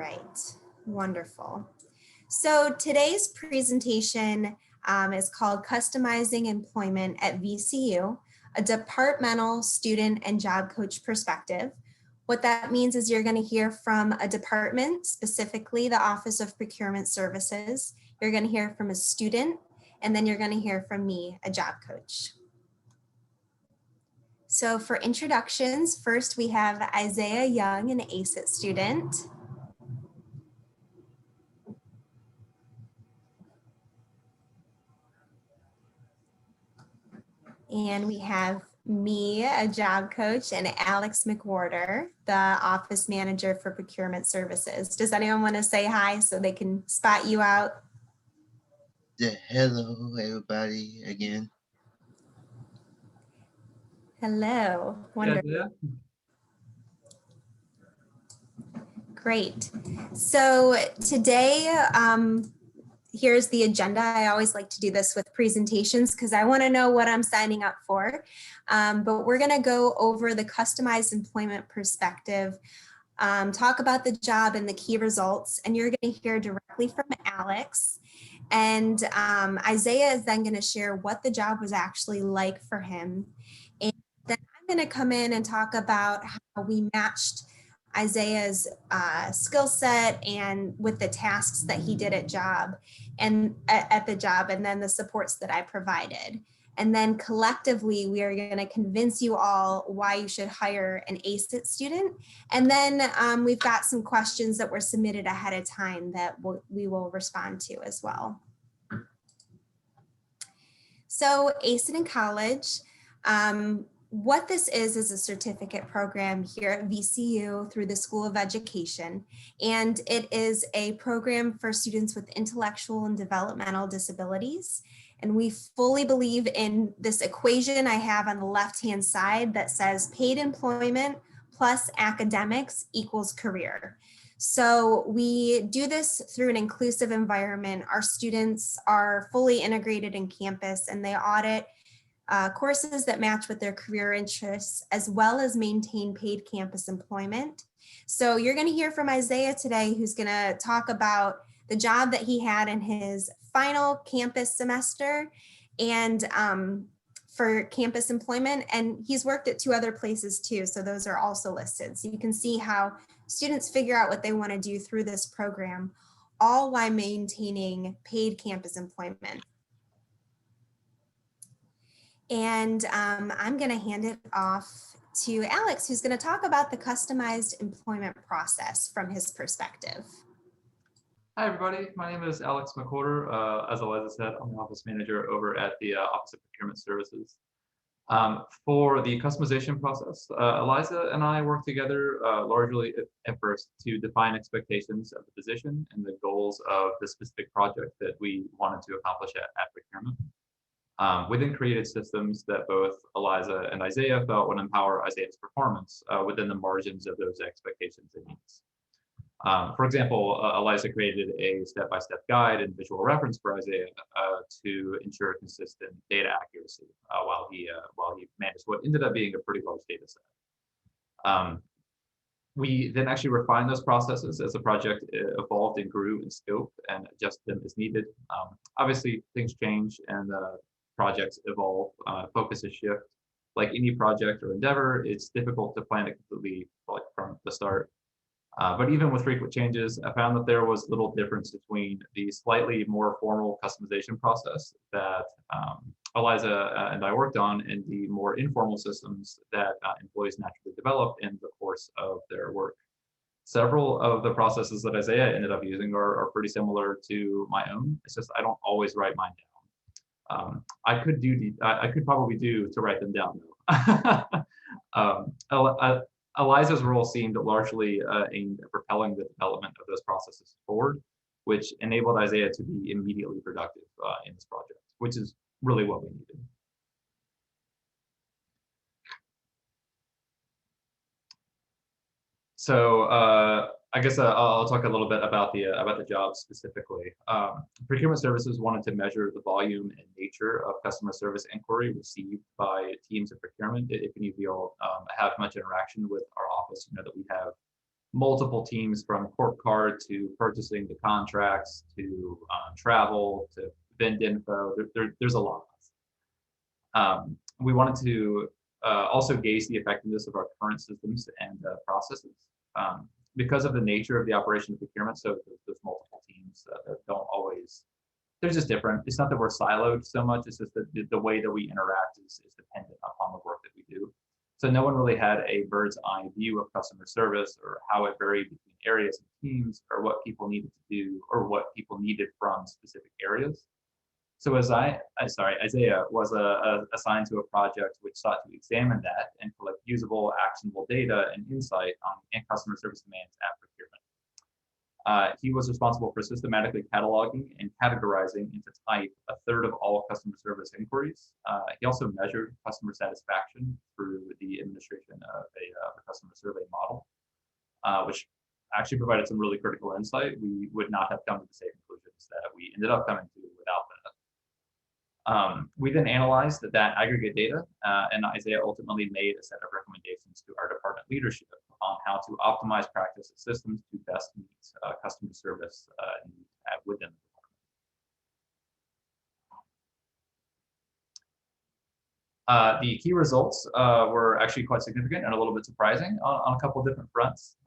right, wonderful. So today's presentation is called Customizing Employment at VCU, a departmental student and job coach perspective. What that means is you're going to hear from a department, specifically the Office of Procurement Services. You're going to hear from a student, and then you're going to hear from me, a job coach. So for introductions, first we have Isaiah Young, an ACET student. And we have me, a job coach, and Alex McWhorter, the office manager for procurement services. Does anyone want to say hi so they can spot you out? Hello, everybody, again. Hello. Wonderful. Yeah. Great. So today, here's the agenda. I always like to do this with presentations because I want to know what I'm signing up for. But we're going to go over the customized employment perspective, talk about the job and the key results, and you're going to hear directly from Alex. And Isaiah is then going to share what the job was actually like for him. And then I'm going to come in and talk about how we matched Isaiah's skill set and with the tasks that he did at the job, and then the supports that I provided. And then collectively, we are going to convince you all why you should hire an ACET student. And then we've got some questions that were submitted ahead of time that we will respond to as well. So ACET in college, what this is a certificate program here at VCU through the School of Education, and it is a program for students with intellectual and developmental disabilities. And we fully believe in this equation I have on the left-hand side that says paid employment plus academics equals career. So we do this through an inclusive environment. Our students are fully integrated in campus and they audit courses that match with their career interests, as well as maintain paid campus employment. So you're going to hear from Isaiah today, who's going to talk about the job that he had in his final campus semester and for campus employment. And he's worked at 2 other places too, so those are also listed. So you can see how students figure out what they want to do through this program, all while maintaining paid campus employment. And I'm going to hand it off to Alex, who's going to talk about the customized employment process from his perspective. Hi, everybody. My name is Alex McWhorter. As Eliza said, I'm the office manager over at the Office of Procurement Services. For the customization process, Eliza and I work together largely at first to define expectations of the position and the goals of the specific project that we wanted to accomplish at procurement. We then created systems that both Eliza and Isaiah felt would empower Isaiah's performance within the margins of those expectations and needs. For example, Eliza created a step-by-step guide and visual reference for Isaiah to ensure consistent data accuracy while he managed what ended up being a pretty large data set. We then actually refined those processes as the project evolved and grew in scope and adjusted them as needed. Obviously, things change and projects evolve, focuses shift. Like any project or endeavor, it's difficult to plan it completely from the start. But even with frequent changes, I found that there was little difference between the slightly more formal customization process that Eliza and I worked on and the more informal systems that employees naturally develop in the course of their work. Several of the processes that Isaiah ended up using are pretty similar to my own. It's just I don't always write mine down. I could probably do to write them down though. Eliza's role seemed largely aimed at propelling the development of those processes forward, which enabled Isaiah to be immediately productive in this project, which is really what we needed. So I guess I'll talk a little bit about the job specifically. Procurement services wanted to measure the volume and nature of customer service inquiry received by teams of procurement. If any of you all have much interaction with our office, you know that we have multiple teams from corp card to purchasing to contracts to travel to vend info. There's a lot. We wanted to also gauge the effectiveness of our current systems and processes. Because of the nature of the operation of procurement, so there's multiple teams that don't always, they're just different. It's not that we're siloed so much, it's just that the way that we interact is dependent upon the work that we do. So no one really had a bird's eye view of customer service or how it varied between areas and teams or what people needed to do or what people needed from specific areas. So Isaiah was assigned to a project which sought to examine that and collect usable, actionable data and insight on customer service demands at procurement. He was responsible for systematically cataloging and categorizing into type a third of all customer service inquiries. He also measured customer satisfaction through the administration of a customer survey model, which actually provided some really critical insight. We would not have come to the same conclusions that we ended up coming to without that. We then analyzed that aggregate data, and Isaiah ultimately made a set of recommendations to our department leadership on how to optimize practice and systems to best meet customer service within the department. The key results were actually quite significant and a little bit surprising on a couple of different fronts.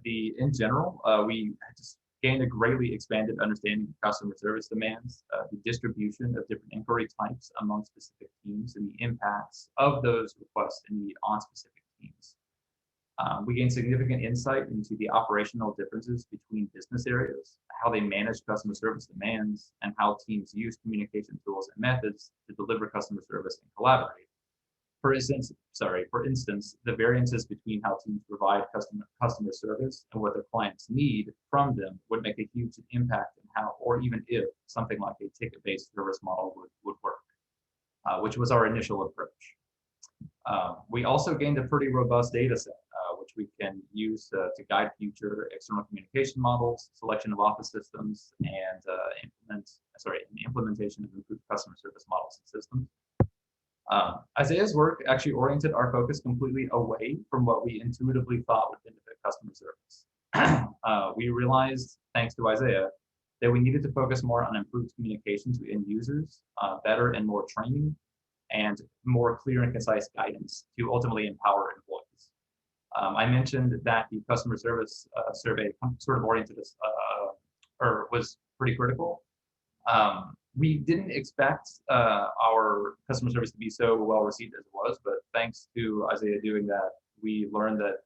In general, we just gained a greatly expanded understanding of customer service demands, the distribution of different inquiry types among specific teams, and the impacts of those requests and need on specific teams. We gained significant insight into the operational differences between business areas, how they manage customer service demands, and how teams use communication tools and methods to deliver customer service and collaborate. For instance, the variances between how teams provide customer service and what their clients need from them would make a huge impact in how, or even if, something like a ticket-based service model would work, which was our initial approach. We also gained a pretty robust data set, which we can use to guide future external communication models, selection of office systems, and implementation of improved customer service models and systems. Isaiah's work actually oriented our focus completely away from what we intuitively thought would benefit customer service. We realized, thanks to Isaiah, that we needed to focus more on improved communication to end users, better and more training, and more clear and concise guidance to ultimately empower employees. I mentioned that the customer service survey sort of oriented us, or was pretty critical. We didn't expect our customer service to be so well received as it was, but thanks to Isaiah doing that, we learned that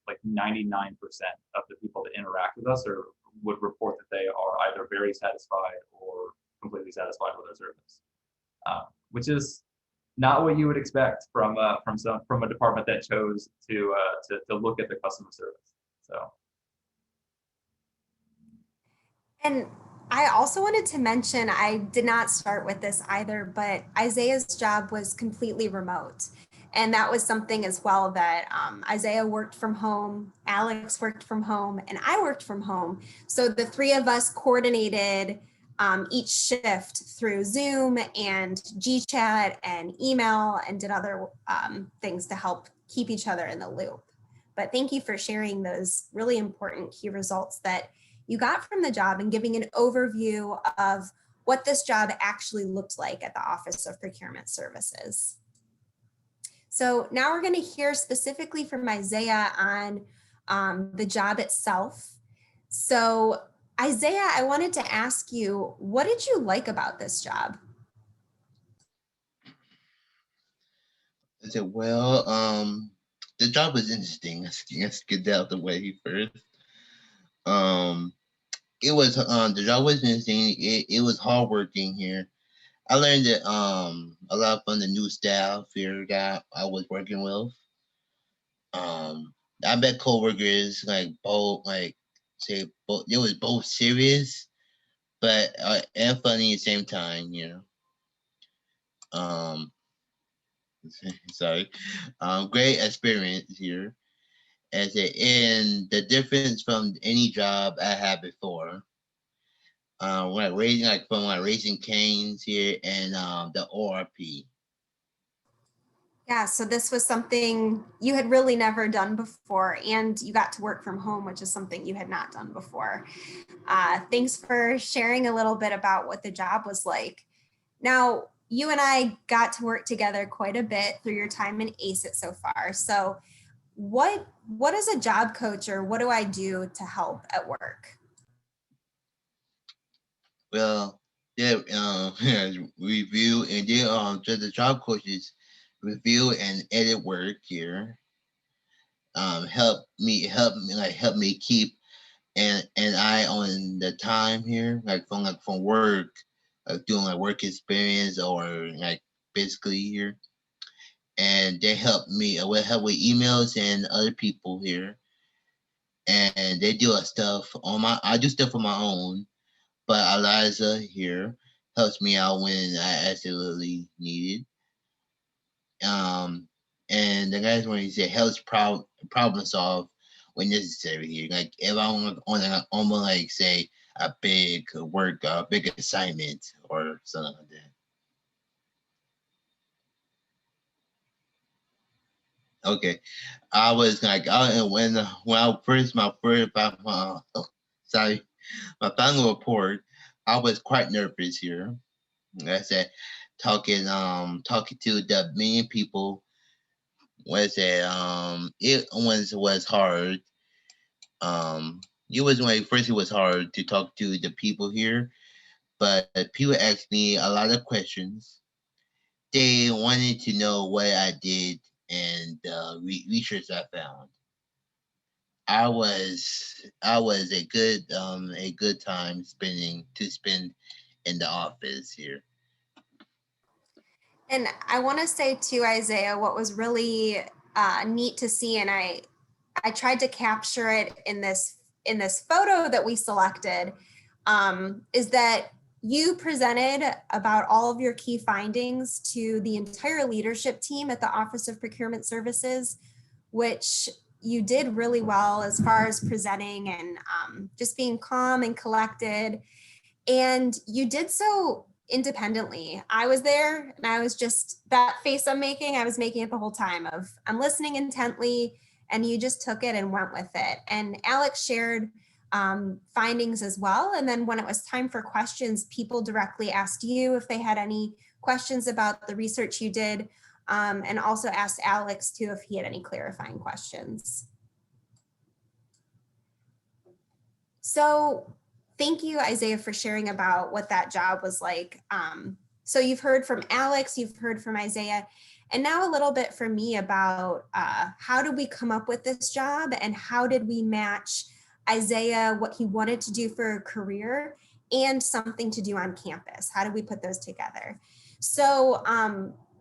like 99% of the people that interact with us would report that they are either very satisfied or completely satisfied with our service, which is not what you would expect from a department that chose to look at the customer service. So. And I also wanted to mention, I did not start with this either, but Isaiah's job was completely remote. And that was something as well that Isaiah worked from home, Alex worked from home, and I worked from home. So the three of us coordinated each shift through Zoom and GChat and email and did other things to help keep each other in the loop. But thank you for sharing those really important key results that you got from the job and giving an overview of what this job actually looked like at the Office of Procurement Services. So now we're going to hear specifically from Isaiah on the job itself. So Isaiah, I wanted to ask you, what did you like about this job? I said, well, the job was interesting. Let's get that out of the way first. It was the job was interesting. It was hardworking here. I learned that a lot from the new staff here that I was working with. I met coworkers it was both serious, but and funny at the same time. Sorry. Great experience here. And the difference from any job I had before. When raising canes here and the ORP. Yeah, so this was something you had really never done before, and you got to work from home, which is something you had not done before. Thanks for sharing a little bit about what the job was like. Now, you and I got to work together quite a bit through your time in ACET so far. So, what is a job coach, or what do I do to help at work? Well, yeah, review and then just the job coaches review and edit work here. Help me keep an eye on the time here, like from work, doing like work experience or like basically here. And they help me will help with emails and other people here. And they do stuff on my I do stuff on my own, but Eliza here helps me out when I absolutely need it. And the guys when he said helps problem solve when necessary here. Like if I want to like say a big work, a big assignment or something like that. Okay, I was like, when I first sorry, my final report, I was quite nervous here. Like I said, talking to the main people was hard. It was when first it was hard to talk to the people here, but people asked me a lot of questions. They wanted to know what I did and research I found. I was a good time spend in the office here. And I want to say to Isaiah, what was really neat to see, and I tried to capture it in this photo that we selected, is that you presented about all of your key findings to the entire leadership team at the Office of Procurement Services, which you did really well as far as presenting and just being calm and collected. And you did so independently. I was there and I was just that face I was making it the whole time of I'm listening intently, and you just took it and went with it. And Alex shared findings as well. And then when it was time for questions, people directly asked you if they had any questions about the research you did, and also asked Alex too if he had any clarifying questions. So thank you, Isaiah, for sharing about what that job was like. So you've heard from Alex, you've heard from Isaiah, and now a little bit from me about how did we come up with this job and how did we match Isaiah, what he wanted to do for a career and something to do on campus? How did we put those together? So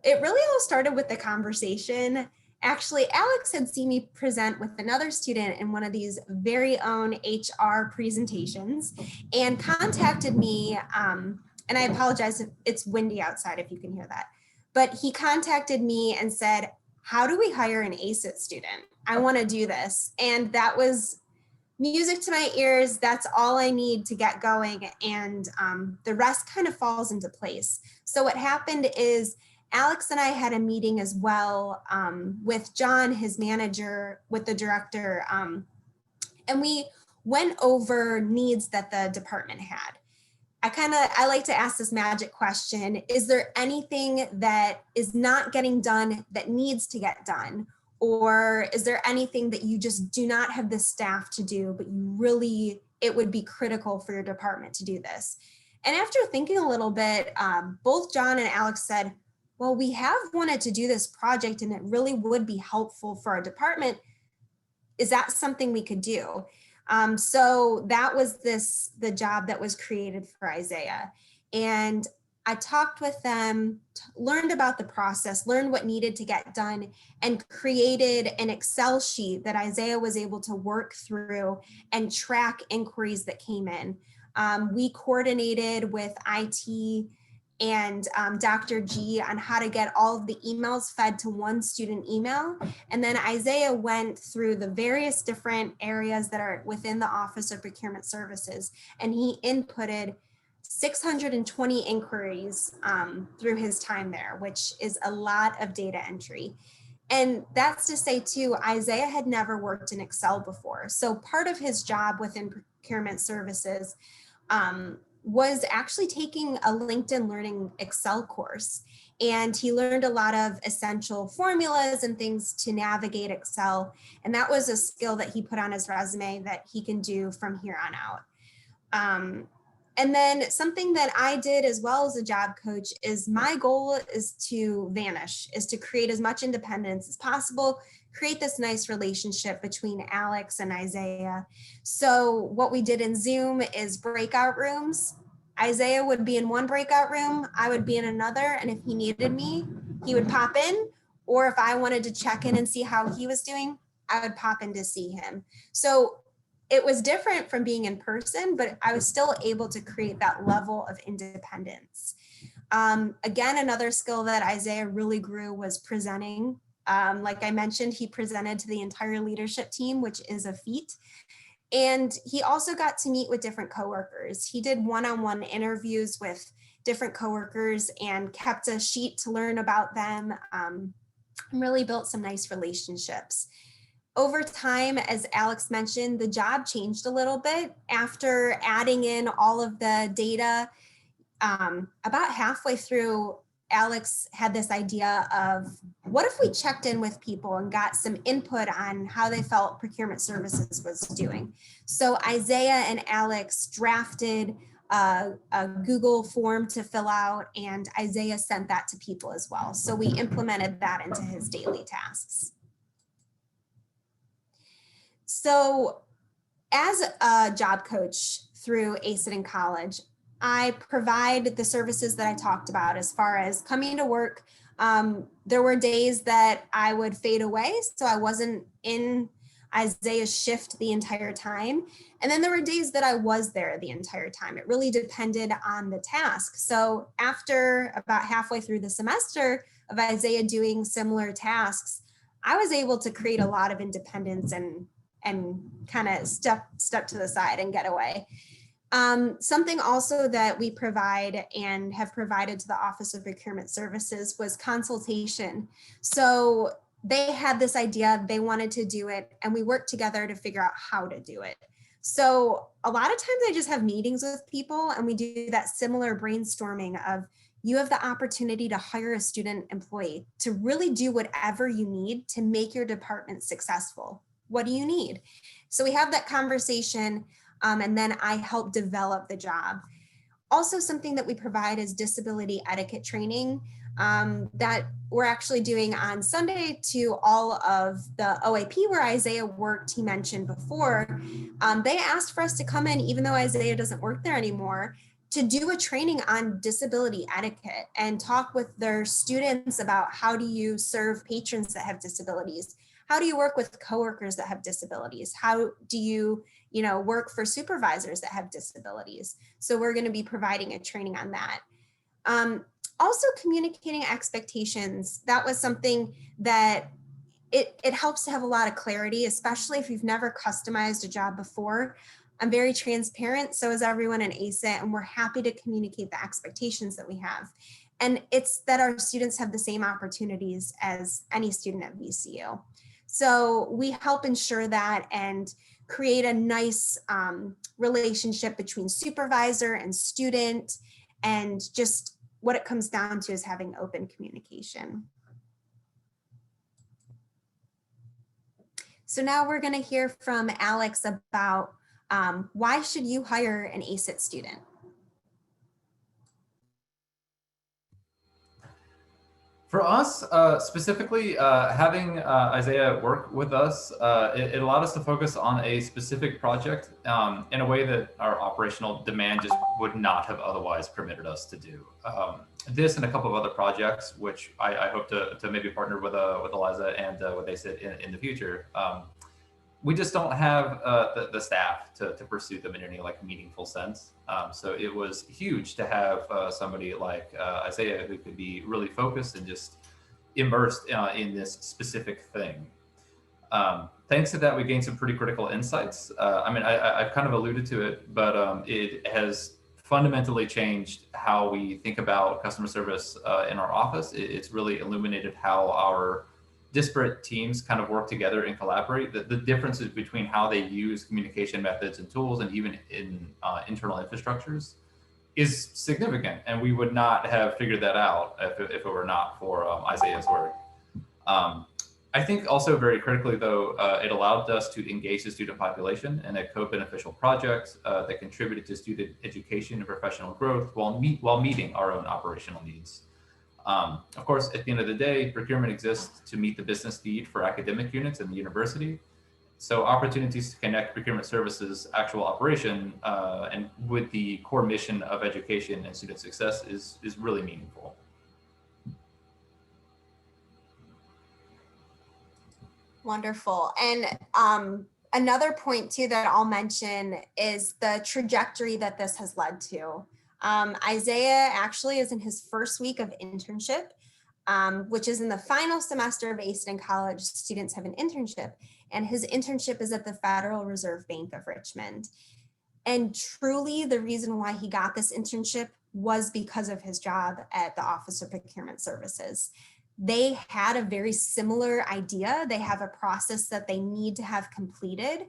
it really all started with the conversation. Actually, Alex had seen me present with another student in one of these very own HR presentations and contacted me. And I apologize if it's windy outside, if you can hear that. But he contacted me and said, how do we hire an ACET student? I want to do this. And that was music to my ears. That's all I need to get going. And the rest kind of falls into place. So what happened is Alex and I had a meeting as well with John, his manager, with the director, and we went over needs that the department had. I like to ask this magic question: is there anything that is not getting done that needs to get done? Or is there anything that you just do not have the staff to do, but you really, it would be critical for your department to do this? And after thinking a little bit, both John and Alex said, well, we have wanted to do this project and it really would be helpful for our department. Is that something we could do? So that was the job that was created for Isaiah. And I talked with them, learned about the process, learned what needed to get done, and created an Excel sheet that Isaiah was able to work through and track inquiries that came in. We coordinated with IT and Dr. G on how to get all of the emails fed to one student email. And then Isaiah went through the various different areas that are within the Office of Procurement Services, and he inputted 620 inquiries through his time there, which is a lot of data entry. And that's to say too, Isaiah had never worked in Excel before. So part of his job within procurement services was actually taking a LinkedIn Learning Excel course. And he learned a lot of essential formulas and things to navigate Excel. And that was a skill that he put on his resume that he can do from here on out. And then something that I did as well as a job coach is my goal is to vanish, is to create as much independence as possible, create this nice relationship between Alex and Isaiah. So what we did in Zoom is breakout rooms. Isaiah would be in one breakout room, I would be in another, and if he needed me, he would pop in, or if I wanted to check in and see how he was doing, I would pop in to see him. So it was different from being in person, but I was still able to create that level of independence. Again, another skill that Isaiah really grew was presenting. Like I mentioned, he presented to the entire leadership team, which is a feat. And he also got to meet with different coworkers. He did one-on-one interviews with different coworkers and kept a sheet to learn about them, and really built some nice relationships. Over time, as Alex mentioned, the job changed a little bit after adding in all of the data. About halfway through, Alex had this idea of what if we checked in with people and got some input on how they felt procurement services was doing. So Isaiah and Alex drafted a Google form to fill out, and Isaiah sent that to people as well. So we implemented that into his daily tasks. So as a job coach through ACID in college, I provide the services that I talked about as far as coming to work. There were days that I would fade away, so I wasn't in Isaiah's shift the entire time. And then there were days that I was there the entire time. It really depended on the task. So after about halfway through the semester of Isaiah doing similar tasks, I was able to create a lot of independence and kind of step to the side and get away. Something also that we provide and have provided to the Office of Procurement Services was consultation. So they had this idea, they wanted to do it, and we worked together to figure out how to do it. So a lot of times I just have meetings with people and we do that similar brainstorming of, you have the opportunity to hire a student employee to really do whatever you need to make your department successful. What do you need? So we have that conversation, and then I help develop the job. Also, something that we provide is disability etiquette training that we're actually doing on Sunday to all of the OAP where Isaiah worked, he mentioned before. They asked for us to come in, even though Isaiah doesn't work there anymore, to do a training on disability etiquette and talk with their students about how do you serve patrons that have disabilities? How do you work with coworkers that have disabilities? How do you, work for supervisors that have disabilities? So we're going to be providing a training on that. Also communicating expectations. That was something that it helps to have a lot of clarity, especially if you've never customized a job before. I'm very transparent, so is everyone in ACIT, and we're happy to communicate the expectations that we have. And it's that our students have the same opportunities as any student at VCU. So we help ensure that and create a nice relationship between supervisor and student, and just what it comes down to is having open communication. So now we're going to hear from Alex about why should you hire an ACIT student? For us, specifically, having Isaiah work with us, it allowed us to focus on a specific project in a way that our operational demand just would not have otherwise permitted us to do. This and a couple of other projects, which I hope to maybe partner with Eliza and with ACIT in the future. We just don't have the staff to pursue them in any meaningful sense. So it was huge to have somebody like Isaiah who could be really focused and just immersed in this specific thing. Thanks to that, we gained some pretty critical insights. I've kind of alluded to it, but it has fundamentally changed how we think about customer service in our office. It's really illuminated how our disparate teams kind of work together and collaborate. The differences between how they use communication methods and tools, and even in internal infrastructures, is significant. And we would not have figured that out if it were not for Isaiah's work. I think also very critically, though, it allowed us to engage the student population in a co-beneficial project that contributed to student education and professional growth while meeting our own operational needs. Of course, at the end of the day, procurement exists to meet the business need for academic units in the university. So opportunities to connect procurement services actual operation and with the core mission of education and student success is really meaningful. Wonderful. And another point too that I'll mention is the trajectory that this has led to. Isaiah actually is in his first week of internship, which is in the final semester of Easton College. Students have an internship, and his internship is at the Federal Reserve Bank of Richmond. And truly the reason why he got this internship was because of his job at the Office of Procurement Services. They had a very similar idea. They have a process that they need to have completed.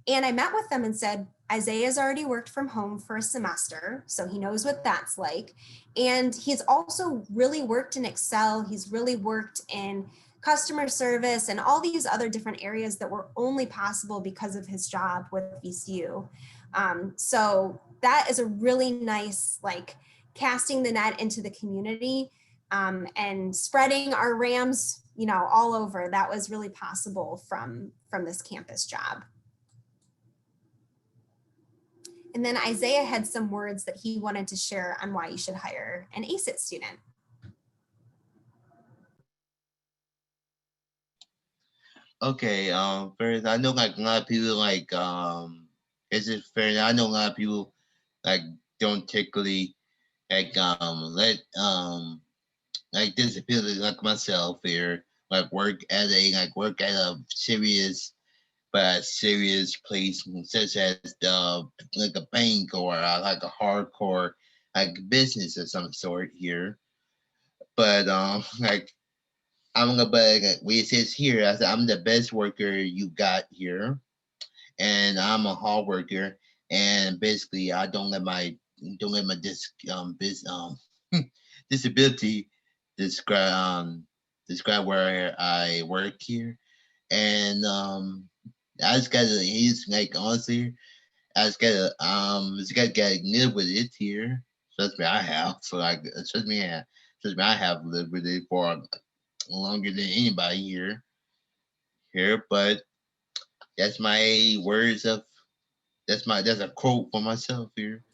And I met with them and said, Isaiah's already worked from home for a semester, so he knows what that's like. And he's also really worked in Excel. He's really worked in customer service and all these other different areas that were only possible because of his job with VCU. So that is a really nice, like, casting the net into the community. And spreading our RAMs, all over. That was really possible from this campus job. And then Isaiah had some words that he wanted to share on why you should hire an ACIT student. Okay, first, I know like a lot of people like, is it fair? I know a lot of people like don't typically like like disabilities like myself here, like work at a serious place such as like a bank or like a hardcore like business of some sort here. But like we says here, I said I'm the best worker you got here, and I'm a hard worker, and basically I don't let my disability describe where I work here. And I just gotta he's like honestly just gotta get live with it here. Trust me, I have. So like trust me I have lived with it for longer than anybody here. But that's my words of that's a quote for myself here.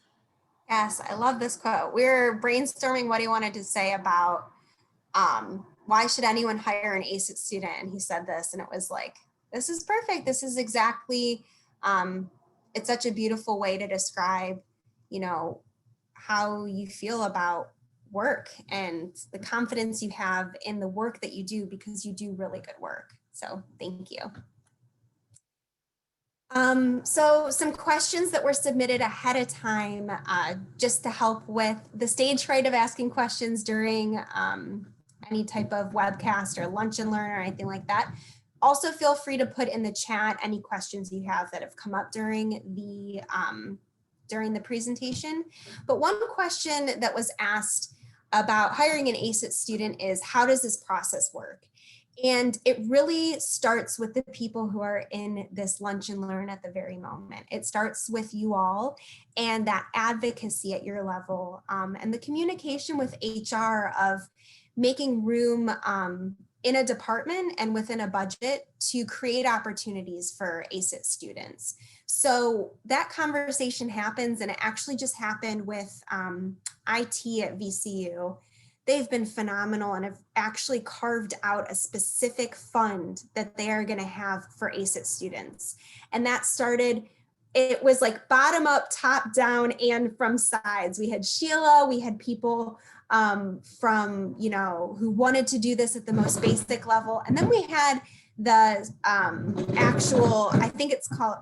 Yes, I love this quote. We were brainstorming what he wanted to say about why should anyone hire an ACIT student? And he said this, and it was like, this is perfect. This is exactly, it's such a beautiful way to describe, how you feel about work and the confidence you have in the work that you do, because you do really good work. So thank you. So some questions that were submitted ahead of time, just to help with the stage fright of asking questions during any type of webcast or lunch and learn or anything like that. Also feel free to put in the chat any questions you have that have come up during the presentation. But one question that was asked about hiring an ACIT student is, how does this process work? And it really starts with the people who are in this lunch and learn at the very moment. It starts with you all and that advocacy at your level, and the communication with HR of making room in a department and within a budget to create opportunities for ACIT students. So that conversation happens, and it actually just happened with IT at VCU. They've been phenomenal and have actually carved out a specific fund that they are going to have for ACIT students. And that started, it was like bottom up, top down, and from sides. We had Sheila, we had people from, who wanted to do this at the most basic level. And then we had the actual, I think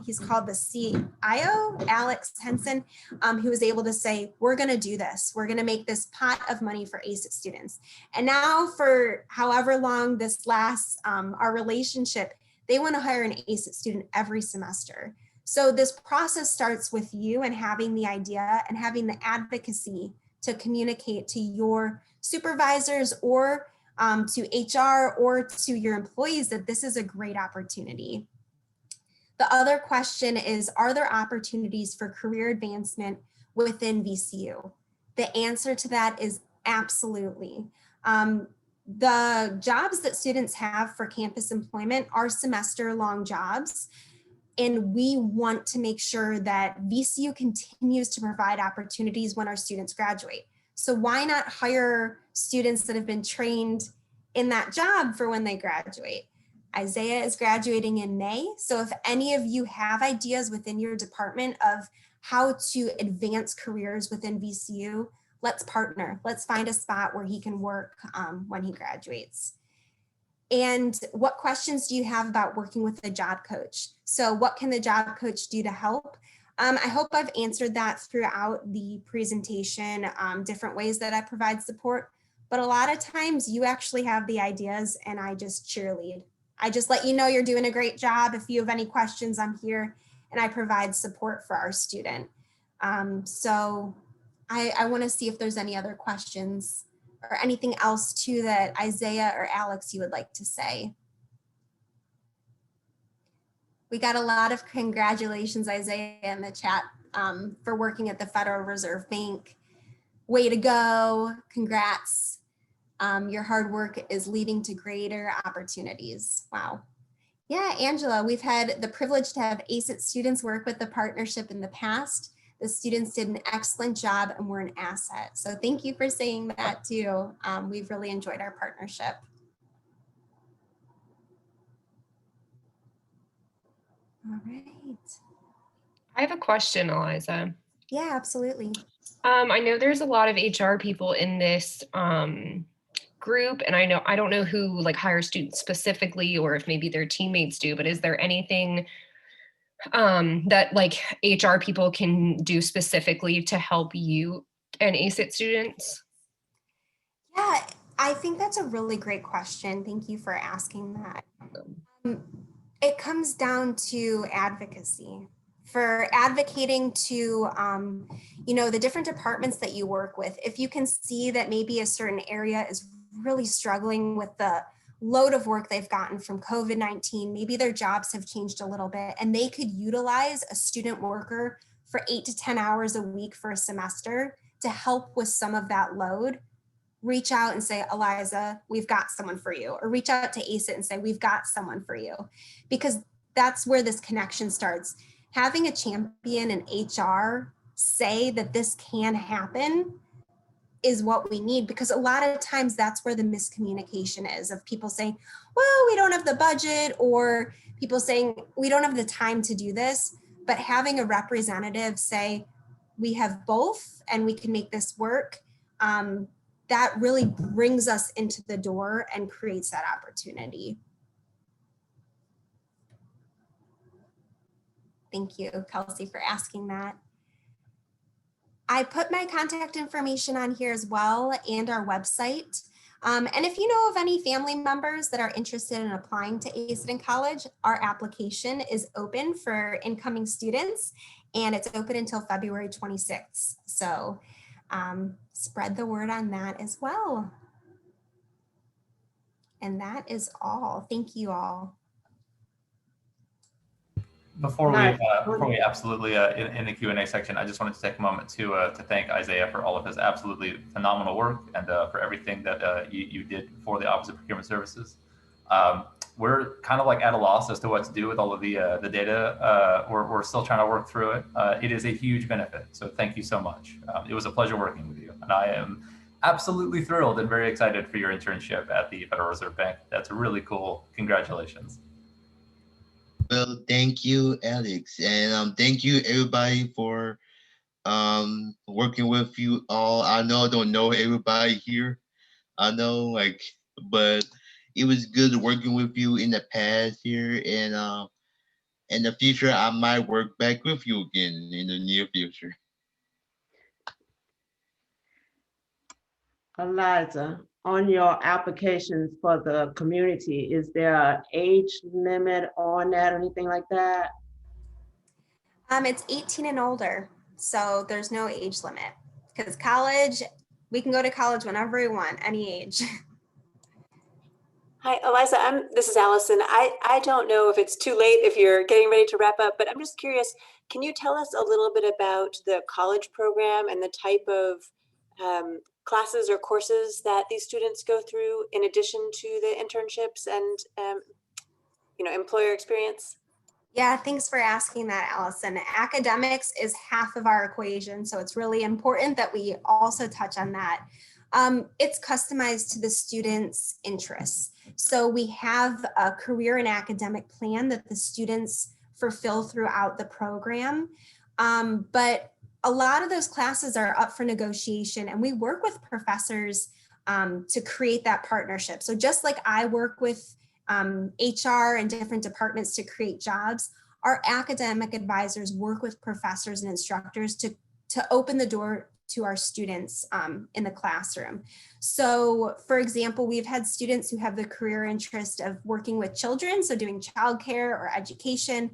he's called the CIO, Alex Henson, who was able to say, we're going to do this. We're going to make this pot of money for ACE students. And now for however long this lasts, our relationship, they want to hire an ACE student every semester. So this process starts with you and having the idea and having the advocacy to communicate to your supervisors or to HR or to your employees that this is a great opportunity. The other question is, are there opportunities for career advancement within VCU? The answer to that is absolutely. The jobs that students have for campus employment are semester-long jobs. And we want to make sure that VCU continues to provide opportunities when our students graduate. So why not hire students that have been trained in that job for when they graduate? Isaiah is graduating in May. So if any of you have ideas within your department of how to advance careers within VCU, let's partner. Let's find a spot where he can work when he graduates. And what questions do you have about working with a job coach? So what can the job coach do to help? I hope I've answered that throughout the presentation, different ways that I provide support. But a lot of times you actually have the ideas and I just cheerlead. I just let you know you're doing a great job. If you have any questions, I'm here and I provide support for our student. So I want to see if there's any other questions or anything else too that Isaiah or Alex you would like to say. We got a lot of congratulations, Isaiah, in the chat for working at the Federal Reserve Bank. Way to go, congrats. Your hard work is leading to greater opportunities. Wow. Yeah, Angela, we've had the privilege to have ACET students work with the partnership in the past. The students did an excellent job and were an asset. So thank you for saying that too. We've really enjoyed our partnership. All right. I have a question, Eliza. Yeah, absolutely. I know there's a lot of HR people in this group, and I don't know who like hires students specifically, or if maybe their teammates do, but is there anything that like HR people can do specifically to help you and ACET students? Yeah, I think that's a really great question. Thank you for asking that. It comes down to advocacy. For advocating to, the different departments that you work with. If you can see that maybe a certain area is really struggling with the load of work they've gotten from COVID-19, maybe their jobs have changed a little bit and they could utilize a student worker for 8 to 10 hours a week for a semester to help with some of that load, reach out and say, Eliza, we've got someone for you, or reach out to ACET and say, we've got someone for you, because that's where this connection starts. Having a champion in HR say that this can happen is what we need, because a lot of times that's where the miscommunication is, of people saying, well, we don't have the budget, or people saying we don't have the time to do this. But having a representative say we have both and we can make this work, that really brings us into the door and creates that opportunity. Thank you, Kelsey, for asking that. I put my contact information on here as well, and our website. And if you know of any family members that are interested in applying to ACET in college, our application is open for incoming students, and it's open until February 26th. So spread the word on that as well. And that is all. Thank you all. Before we absolutely in the Q&A section, I just wanted to take a moment to thank Isaiah for all of his absolutely phenomenal work and for everything that you did for the Office of Procurement Services. We're kind of like at a loss as to what to do with all of the data. We're still trying to work through it. It is a huge benefit, so thank you so much. It was a pleasure working with you, and I am absolutely thrilled and very excited for your internship at the Federal Reserve Bank. That's really cool. Congratulations. Well, thank you, Alex, and thank you everybody for working with you all. I know I don't know everybody here. I know, but it was good working with you in the past here, and in the future, I might work back with you again in the near future. Eliza, on your applications for the community, is there an age limit on that or anything like that? It's 18 and older, so there's no age limit because college, we can go to college whenever we want, any age. Hi, Eliza. This is Allison. I don't know if it's too late if you're getting ready to wrap up, but I'm just curious. Can you tell us a little bit about the college program and the type of classes or courses that these students go through in addition to the internships and employer experience? Yeah, thanks for asking that, Allison. Academics is half of our equation, so it's really important that we also touch on that. It's customized to the student's interests. So we have a career and academic plan that the students fulfill throughout the program. But a lot of those classes are up for negotiation, and we work with professors to create that partnership. So just like I work with HR and different departments to create jobs, our academic advisors work with professors and instructors to open the door to our students in the classroom. So for example, we've had students who have the career interest of working with children, so doing childcare or education,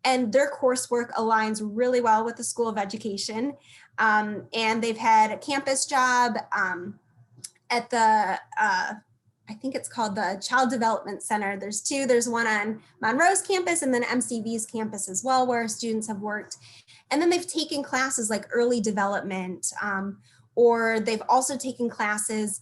and their coursework aligns really well with the School of Education. And they've had a campus job at the, I think it's called the Child Development Center. There's two, there's one on Monroe's campus and then MCV's campus as well, where students have worked. And then they've taken classes like early development, or they've also taken classes.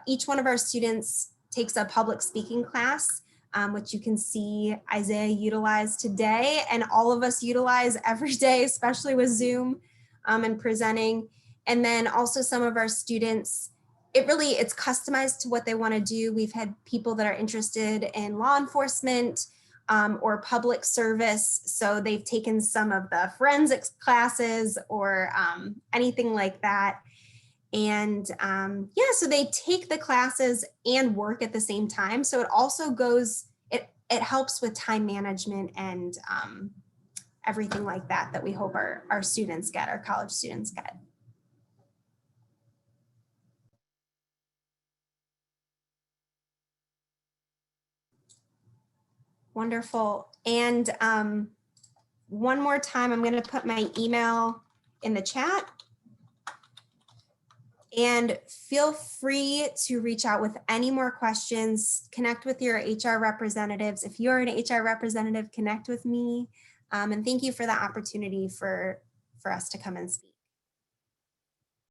Each one of our students takes a public speaking class, which you can see Isaiah utilize today, and all of us utilize every day, especially with Zoom and presenting. And then also some of our students, it's customized to what they want to do. We've had people that are interested in law enforcement or public service. So they've taken some of the forensics classes or anything like that. And yeah, so they take the classes and work at the same time. So it also it helps with time management and everything like that we hope our students get, our college students get. Wonderful. And one more time, I'm going to put my email in the chat. And feel free to reach out with any more questions. Connect with your HR representatives. If you're an HR representative, connect with me. And thank you for the opportunity for us to come and speak.